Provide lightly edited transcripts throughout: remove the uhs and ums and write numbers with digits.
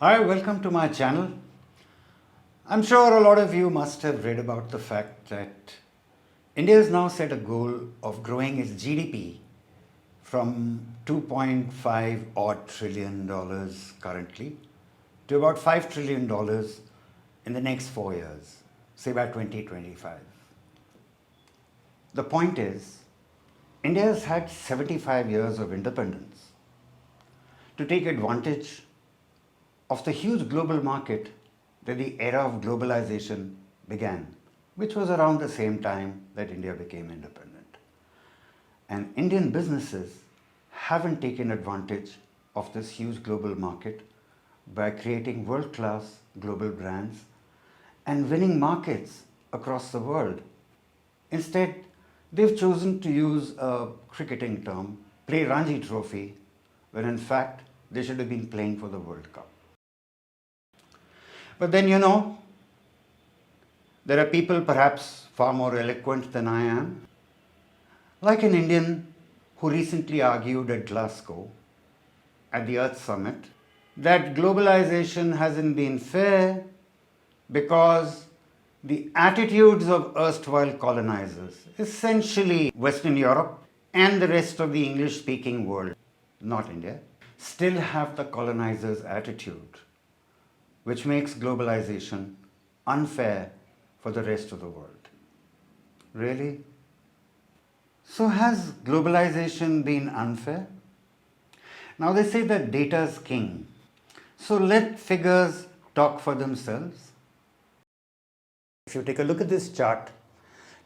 Hi, welcome to my channel. I'm sure a lot of you must have read about the fact that India has now set a goal of growing its GDP from $2.5 odd trillion currently to about $5 trillion in the next 4 years, say by 2025. The point is, India has had 75 years of independence. To take advantage of the huge global market that the era of globalization began, which was around the same time that India became independent. And Indian businesses haven't taken advantage of this huge global market by creating world-class global brands and winning markets across the world. Instead, they've chosen to use a cricketing term, play Ranji Trophy, when in fact they should have been playing for the World Cup. But then, there are people perhaps far more eloquent than I am, like an Indian who recently argued at Glasgow at the Earth Summit that globalization hasn't been fair because the attitudes of erstwhile colonizers, essentially Western Europe and the rest of the English-speaking world, not India, still have the colonizers' attitude, which makes globalization unfair for the rest of the world. Really? So has globalization been unfair? Now they say that data is king. So let figures talk for themselves. If you take a look at this chart,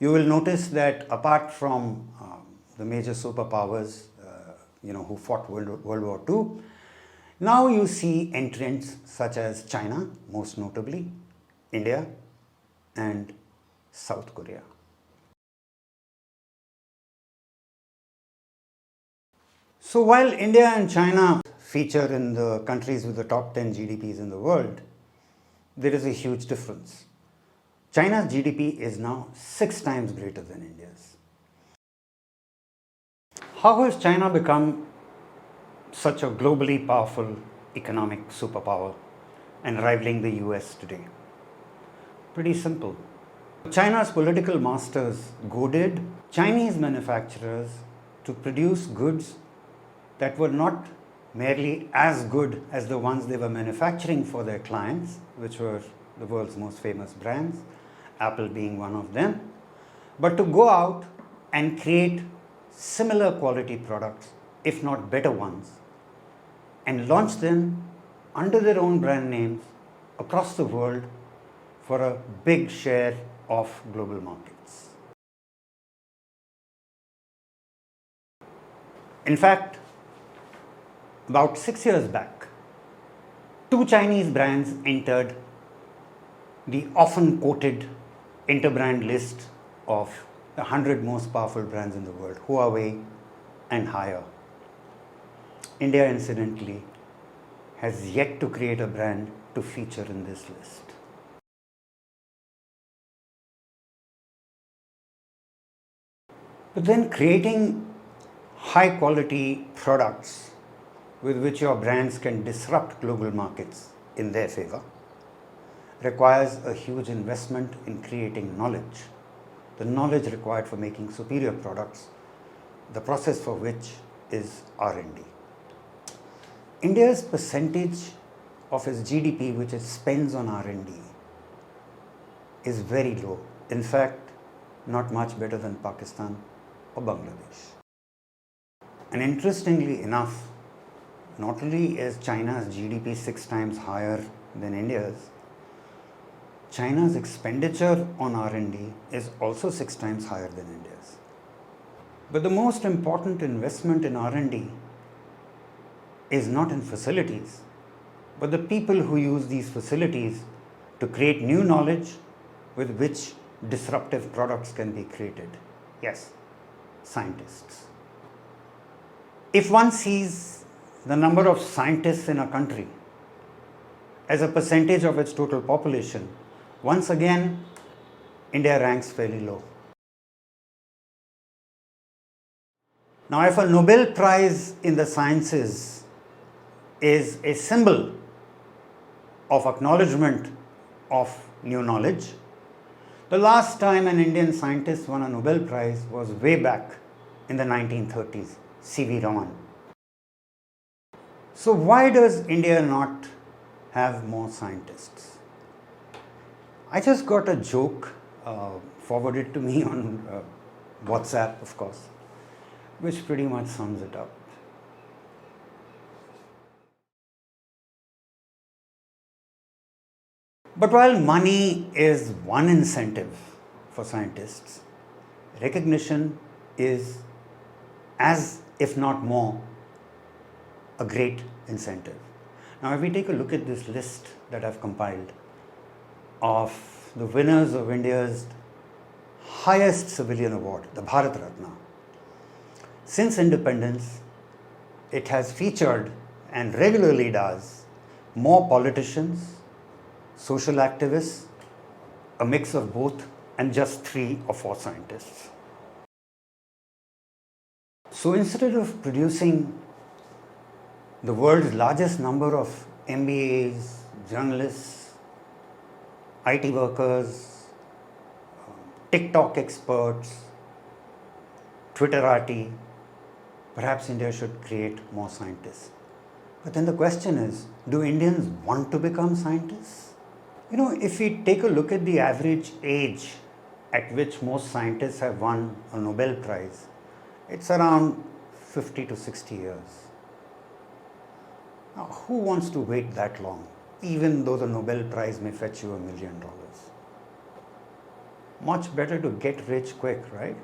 you will notice that apart from the major superpowers who fought World War II, now you see entrants such as China, most notably, India and South Korea. So while India and China feature in the countries with the top 10 GDPs in the world, there is a huge difference. China's GDP is now 6 times greater than India's. How has China become such a globally powerful economic superpower and rivaling the US today? Pretty simple. China's political masters goaded Chinese manufacturers to produce goods that were not merely as good as the ones they were manufacturing for their clients, which were the world's most famous brands, Apple being one of them, but to go out and create similar quality products, if not better ones, and launch them under their own brand names across the world for a big share of global markets. In fact, about 6 years back, 2 Chinese brands entered the often quoted interbrand list of the 100 most powerful brands in the world, Huawei and Haier. India, incidentally, has yet to create a brand to feature in this list. But then creating high quality products with which your brands can disrupt global markets in their favor requires a huge investment in creating knowledge. The knowledge required for making superior products, the process for which is R&D. India's percentage of its GDP which it spends on R&D is very low. In fact, not much better than Pakistan or Bangladesh. And interestingly enough, not only is China's GDP 6 times higher than India's, China's expenditure on R&D is also 6 times higher than India's. But the most important investment in R&D is not in facilities, but the people who use these facilities to create new knowledge with which disruptive products can be created. Yes, scientists. If one sees the number of scientists in a country as a percentage of its total population, once again, India ranks fairly low. Now, if a Nobel Prize in the sciences is a symbol of acknowledgement of new knowledge. The last time an Indian scientist won a Nobel Prize was way back in the 1930s, C.V. Raman. So why does India not have more scientists? I just got a joke forwarded to me on WhatsApp, of course, which pretty much sums it up. But while money is one incentive for scientists, recognition is as, if not more, a great incentive. Now, if we take a look at this list that I've compiled of the winners of India's highest civilian award, the Bharat Ratna, since independence, it has featured and regularly does more politicians, social activists, a mix of both, and just 3 or 4 scientists. So instead of producing the world's largest number of MBAs, journalists, IT workers, TikTok experts, Twitterati, perhaps India should create more scientists. But then the question is, do Indians want to become scientists? You know, if we take a look at the average age at which most scientists have won a Nobel Prize, it's around 50 to 60 years. Now, who wants to wait that long, even though the Nobel Prize may fetch you $1 million? Much better to get rich quick, right?